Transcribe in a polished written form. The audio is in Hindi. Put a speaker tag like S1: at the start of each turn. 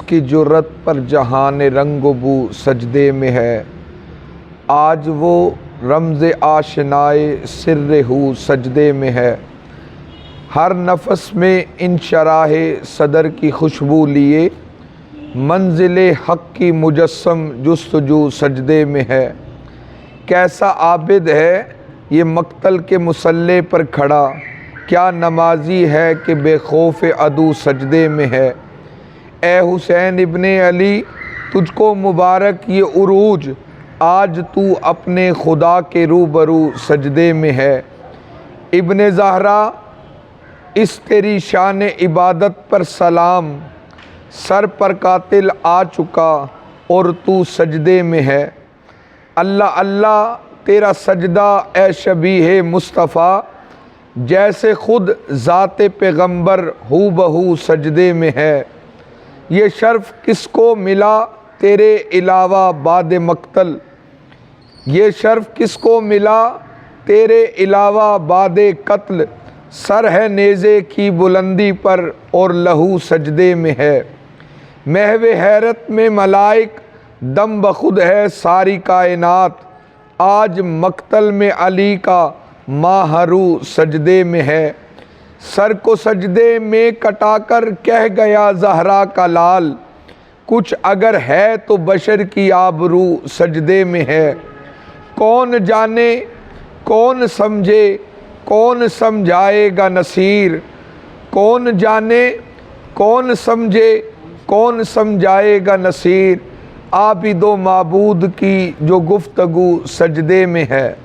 S1: की जुर्रत पर जहान रंग बू सजदे में है। आज वो रमज़े आशनाए सिर्रे हू सजदे में है। हर नफस में इन शराहे सदर की खुशबू लिए मंजिले हक़ की मुजस्सम जुस्तजू सजदे में है। कैसा आबिद है ये मक्तल के मुसल्ले पर खड़ा, क्या नमाजी है कि बेखौफ अदू सजदे में है। ए हुसैन इब्ने अली, तुझको मुबारक ये उरूज, आज तू अपने खुदा के रूबरू सजदे में है। इब्ने ज़हरा, इस तेरी शान इबादत पर सलाम, सर पर कातिल आ चुका और तू सजदे में है। अल्लाह अल्लाह तेरा सजदा ए शबीह मुस्तफ़ा, जैसे खुद ज़ाते पैगंबर हू बहू सजदे में है। ये शर्फ़ किसको मिला तेरे अलावा बाद मक्तल, ये शर्फ़ किसको मिला तेरे अलावा बाद कत्ल। सर है नेज़े की बुलंदी पर और लहू सजदे में है। महवे हैरत में मलाइक दम बखुद है सारी कायनात, आज मक्तल में अली का माहरू सजदे में है। सर को सजदे में कटाकर कह गया ज़हरा का लाल, कुछ अगर है तो बशर की आबरू सजदे में है। कौन जाने कौन समझे कौन समझाएगा नसीर, कौन जाने कौन समझे कौन समझाएगा नसीर। आबिदो माबूद की जो गुफ्तगू सजदे में है।